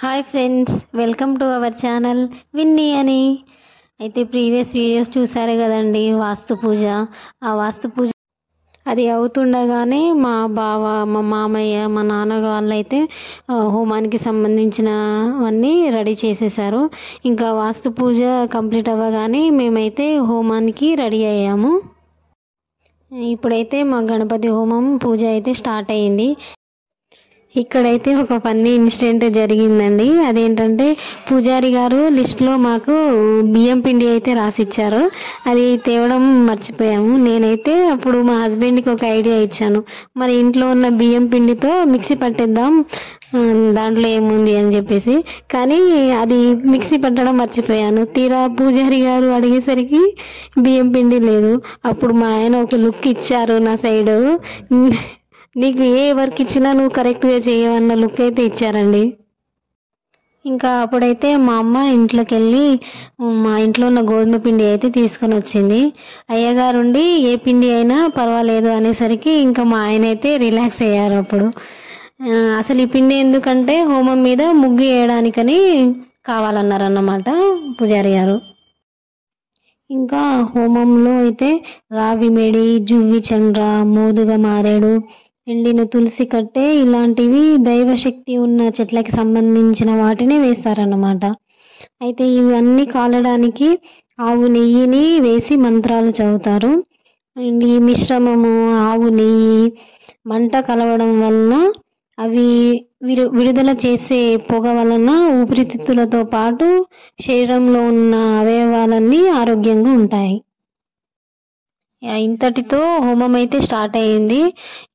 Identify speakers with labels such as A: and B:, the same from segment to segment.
A: Hi friends, welcome to our channel విన్నీ అని. అయితే ప్రీవియస్ వీడియోస్ చూసారు కదండి, వాస్తు పూజ. ఆ వాస్తు పూజ అది అవుతుండగానే మా బావ, మా మామయ్య, మా నాన్న వాళ్ళైతే హోమానికి సంబంధించినవన్నీ రెడీ చేసేసారు. ఇంకా వాస్తు పూజ కంప్లీట్ అవ్వగానే మేమైతే హోమానికి రెడీ అయ్యాము. ఇప్పుడైతే మా గణపతి హోమం పూజ అయితే స్టార్ట్ అయ్యింది. ఇక్కడైతే ఒక ఫన్నీ ఇన్సిడెంట్ జరిగిందండి. అదేంటంటే పూజారి గారు లిస్ట్లో మాకు బియ్యం పిండి అయితే రాసిచ్చారు. అది తేవడం మర్చిపోయాము. నేనైతే అప్పుడు మా హస్బెండ్కి ఒక ఐడియా ఇచ్చాను, మరి ఇంట్లో ఉన్న బియ్యం పిండితో మిక్సీ పట్టేద్దాం, దాంట్లో ఏముంది అని చెప్పేసి. కానీ అది మిక్సీ పట్టడం మర్చిపోయాను. తీరా పూజారి గారు అడిగేసరికి బియ్యం పిండి లేదు. అప్పుడు మా ఆయన ఒక లుక్ ఇచ్చారు నా సైడు. నీకు ఏ వర్క్ ఇచ్చినా నువ్వు కరెక్ట్గా చేయవన్న లుక్ అయితే ఇచ్చారండి. ఇంకా అప్పుడైతే మా అమ్మ ఇంట్లోకి వెళ్ళి మా ఇంట్లో ఉన్న గోధుమ పిండి అయితే తీసుకొని వచ్చింది. అయ్యగారుండి ఏ పిండి అయినా పర్వాలేదు అనేసరికి ఇంకా మా ఆయన అయితే రిలాక్స్ అయ్యారు. అప్పుడు అసలు ఈ పిండి ఎందుకంటే హోమం మీద ముగ్గు వేయడానికని కావాలన్నారన్నమాట పూజారి గారు. ఇంకా హోమంలో అయితే రావి మేడి, జువ్వి చండ్ర, మోదుగ మారేడు, ఎండిన తులసి కట్టే ఇలాంటివి దైవశక్తి ఉన్న చెట్లకి సంబంధించిన వాటిని వేస్తారన్నమాట. అయితే ఇవన్నీ కాలడానికి ఆవు నెయ్యిని వేసి మంత్రాలు చదువుతారు. అండ్ ఈ మిశ్రమము ఆవు నెయ్యి మంట కలవడం వలన అవి విడుదల చేసే పొగ వలన ఊపిరితిత్తులతో పాటు శరీరంలో ఉన్న అవయవాలన్నీ ఆరోగ్యంగా ఉంటాయి. ఇంతటితో హోమం అయితే స్టార్ట్ అయ్యింది.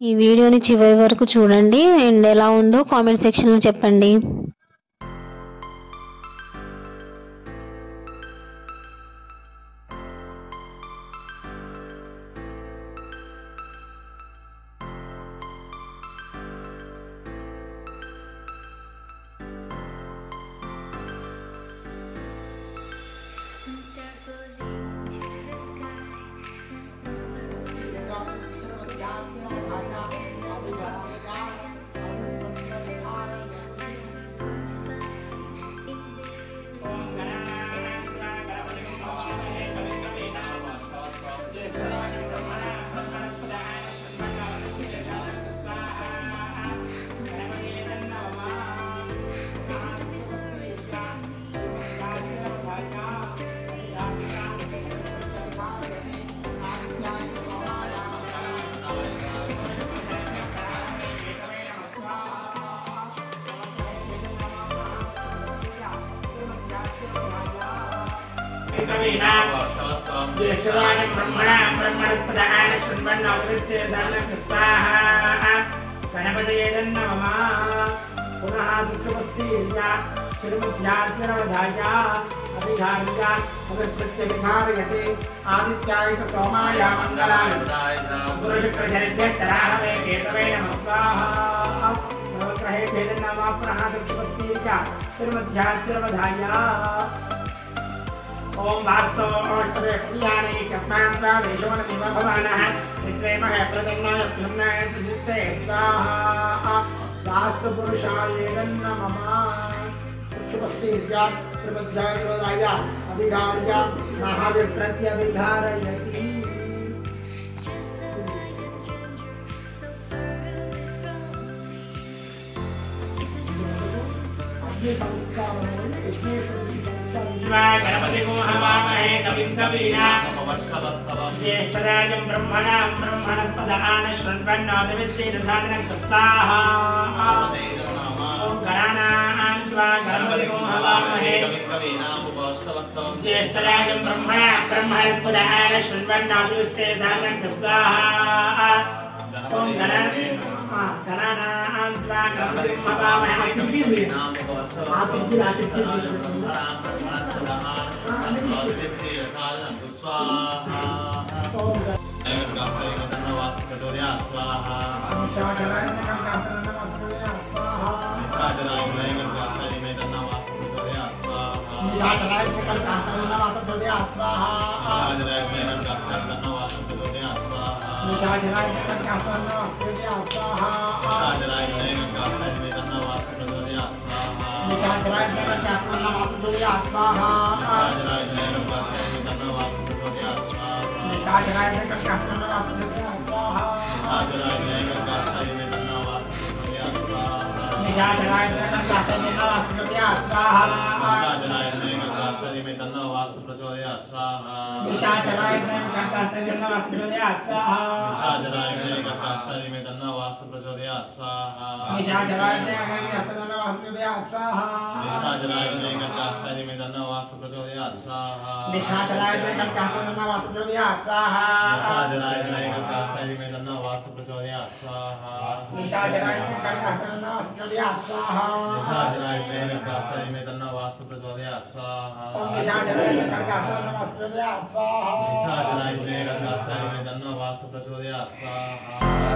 A: ఈ వీడియోని చివరి వరకు చూడండి అండ్ ఎలా ఉందో కామెంట్ సెక్షన్లో చెప్పండి.
B: ज्येष्ठराज ब्रह्मणा ब्रह्मणस्पदान शृण्वन्नोदस्य स्वाहा गणपतये नमः। पुनः दुःखमस्तीर्या श्रीमध्यात्मनवधाया अभिधार्या अभिप्रत्यभिधारयते आदित्याय सोमाय मङ्गलाय गुरुशुक्रशनिभ्यश्चराहवे केतवे नमः स्वाहा। नवग्रहे भेदन्नमः। पुनः दुःखमस्तीर्या श्रीमध्यात्मनवधाया ओम वास्तु अष्टदे कल्याणे कस्मान्त्वा देशोन भवानः नित्रेमः प्रदन्नाय ब्रह्मणाय नित्ये स्वाहा। वास्तु पुरुषाय नमः। शुभस्तेज्या श्रीमध्यात्मनवधाय अभिधार्या महावीर प्रत्यभिधारयति। गणपति को हवामहे कविं कवीना ज्येष्ठराजं ब्रह्मणां ब्रह्मणस्पदान शृण्वन्नोदस्य साधनं स्वाहा। ओम गणानां त्वा गणपति को हवामहे ज्येष्ठराजं ब्रह्मणां ब्रह्मणस्पदान शृण्वन्नोदस्य साधनं स्वाहा। ओम गणानां त्वा गणपति को हवामहे निशाचराय नमः वासुदेवाय स्वाहा निशाचराय नमः वासुदेवाय स्वाहा निशाचराय नमः वासुदेवाय स्वाहा
C: वास्तु प्रचोदयात् स्वाहा
B: निशाचराय नमः वासुदेवाय स्वाहा
C: निशाचराय नमः वास्तु प्रचोदयात् स्वाहा
B: निशाचराय नमः वासुदेवाय स्वाहा
C: निशाचराय नमः वास्तु प्रचोदयात् स्वाहा
B: निशाचराय नमः वासुदेवाय स्वाहा
C: निशाचराय नमः वास्तु प्रचोदयात् स्वाहा
B: निशाचराय नमः वासुदेवाय स्वाहा
C: निशाचराय नमः वास्तु प्रचोदयात् स्वाहा
B: निशाचराय नमः वासुदेवाय स्वाहा
C: निशाचराय नमः वास्तु प्रचोदयात् स्वाहा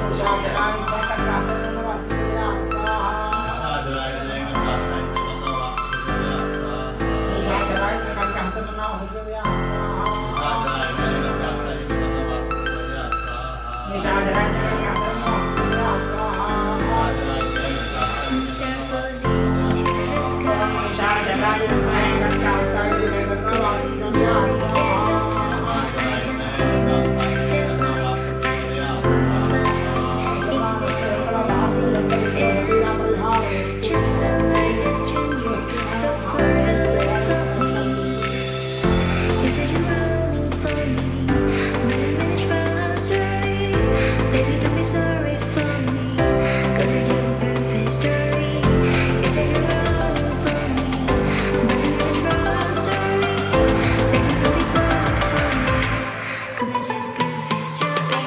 B: निशाचराय नमः वासुदेवाय स्वाहा
C: निशाचराय नमः वास्तु प्रचोदयात् स्वाहा
B: निशाचराय नमः वासुदेवाय स्वाहा निशाचराय
D: Mr. Fuzzy to the sky.
B: निशाचराय
D: Just so like a stranger, so far away from me. You said you're running for me, managed from story. Baby, don't be sorry for me, gonna just perfect story. You said you're running for me, managed from story. Baby, don't be sorry for me, gonna just perfect story.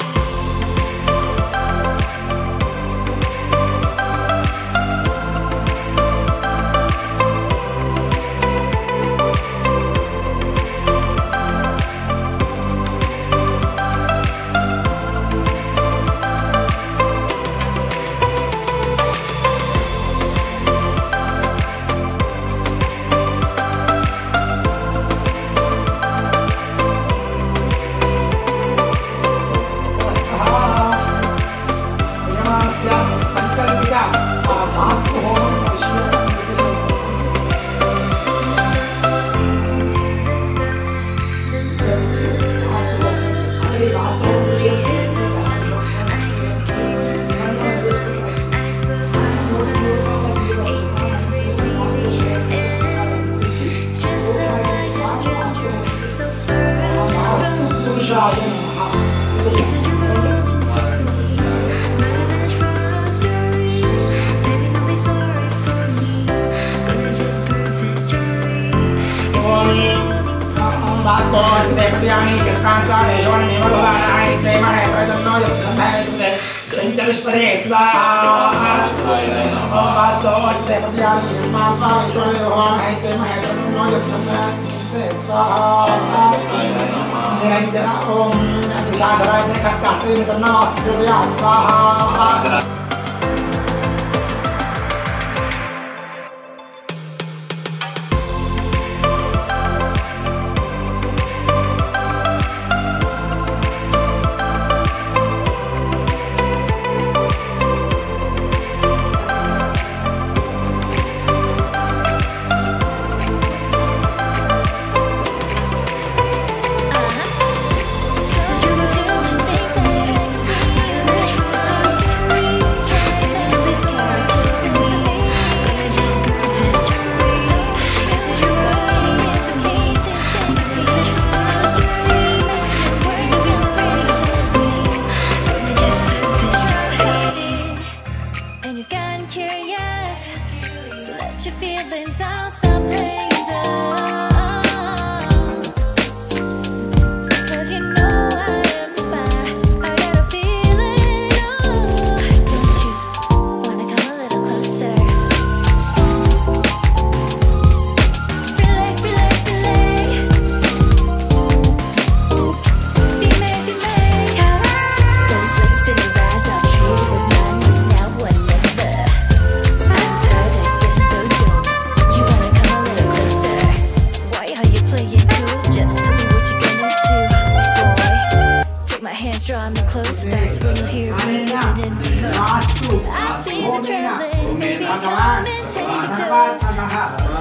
D: Draw me close, that's when you'll hear me living in the most. I see the trembling, maybe come and take a dose.
B: నమః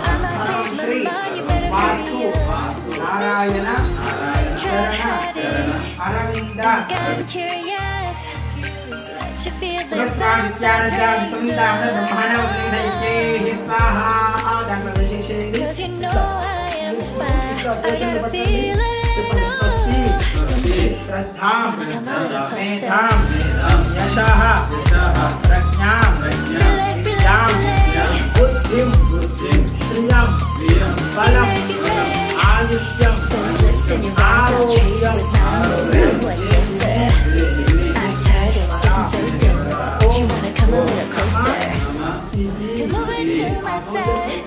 D: I might change my
B: Shri
D: mind, you better
B: vastu
D: hurry up.
B: Narayana
D: Try to hide it.
B: Aravinda
D: Got me curious. So let your feelings
B: పురస్కారాచార్యాం
D: outside
B: సందామ బ్రహ్మణో శ్రీదైతే స్వాహా ఆదంత విశేషేణి
D: Cause you know I am fine. I got a feeling.
B: శ్రద్ధాం మేధాం యశః ప్రజ్ఞాం విద్యాం బుద్ధిం శ్రియం బలం ఆయుష్యం
D: Lips in your eyes, I'll treat you with kindness. What is it? I'm tired of getting so dim. You wanna come a little closer? Come over to my side.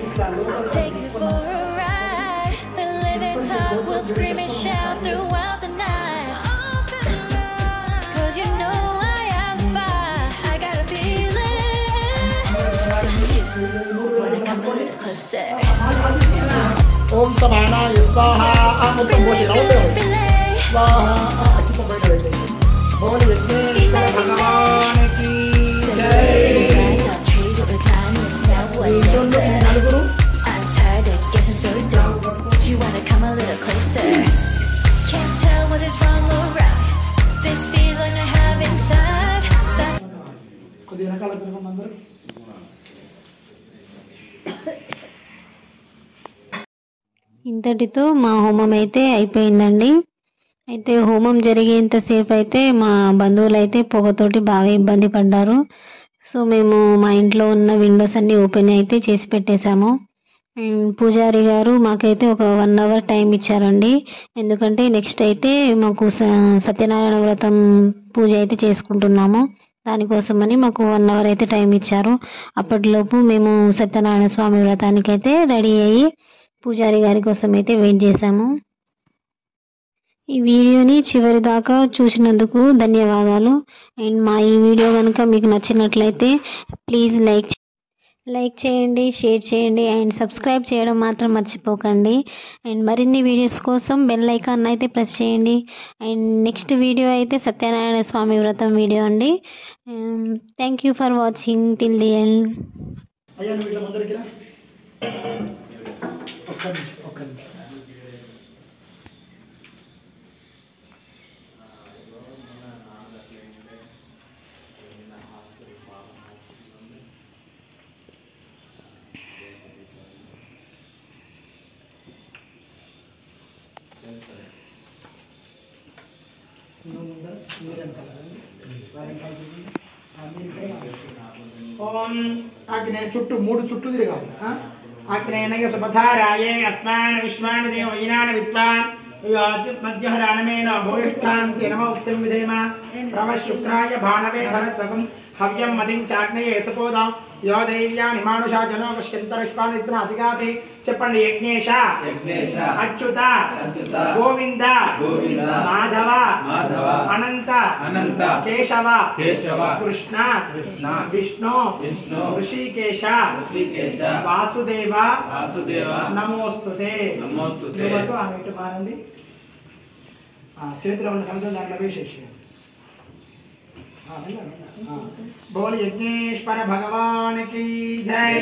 D: I'll take you for a ride. We'll live and talk, we'll scream and shout throughout the night. Cause you know I am fine. I got a feeling. Don't you wanna come a little closer?
B: ఓం సమానాయ స్వాహా అమృతం పోసి round స్వాహా అచ్చుతో బయట పెట్టండి బోల్ విఘ్నేశ్వర భగవానికి జై
D: I'll treat it with kindness. Now what is
B: ఈ
D: it?
B: నలుగురు
D: I'm tired of guessing so dumb. You wanna come a little closer? Can't tell what is wrong or right. This feeling I have inside. Start
B: కొద్దిగా వెనకాల తిరగండి అందరూ
A: ఇంతటితో మా హోమం అయితే అయిపోయిందండి. అయితే హోమం జరిగేంతసేపు అయితే మా బంధువులు అయితే పొగతోటి బాగా ఇబ్బంది పడ్డారు. సో మేము మా ఇంట్లో ఉన్న విండోస్ అన్నీ ఓపెన్ అయితే చేసి పెట్టేశాము. పూజారి గారు మాకైతే ఒక 1 అవర్ టైం ఇచ్చారండి. ఎందుకంటే నెక్స్ట్ అయితే మాకు సత్యనారాయణ వ్రతం పూజ అయితే చేసుకుంటున్నాము. దానికోసమని మాకు 1 అవర్ అయితే టైం ఇచ్చారు. అప్పటిలోపు మేము సత్యనారాయణ స్వామి వ్రతానికి అయితే రెడీ అయ్యి పూజారి గారి కోసం అయితే వెయిట్ చేశాము. ఈ వీడియోని చివరి దాకా చూసినందుకు ధన్యవాదాలు. అండ్ మా ఈ వీడియో కనుక మీకు నచ్చినట్లయితే ప్లీజ్ లైక్ చేయండి, షేర్ చేయండి అండ్ సబ్స్క్రైబ్ చేయడం మాత్రం మర్చిపోకండి. అండ్ మరిన్ని వీడియోస్ కోసం బెల్ ఐకాన్ అయితే ప్రెస్ చేయండి. అండ్ నెక్స్ట్ వీడియో అయితే సత్యనారాయణ స్వామి వ్రతం వీడియో అండి. Thank you for watching till the end.
B: అయ్యా నువ్వు ఇట్లా ముందరికి రా ఒక్క నిమిషం ఓం ఆగ్నేయ చుట్టూ 3 చుట్టూ తిరగాలి. ఆగ్నేయ సుపథారాయే అస్మాన్ విశ్వాన్ దేవ వైనాన విద్వాన్ మధ్యహరాణమేన భూయిష్టాంతి నమ ఉక్తం విధేమ ప్రవ శుక్రాయ భాణవే ధనస్వకం హవ్యం మదిం చాగ్నేయ యశపోదాం యో దైవ్యాని మానుషా జనో కష్కింతరిష్పానిత్ర అధిగాతి చెప్పండి. యజ్ఞేశ అచ్యుత గోవింద మాధవ అనంత కేశవ కృష్ణ విష్ణు ఋషికేశ వాసుదేవ నమోస్తుతే. ఆమె ఇటు మారండి. చేతిలో ఉన్న సముద్రం దాంట్లో వేసేసి बोल यज्ञेश्वर भगवान की जय।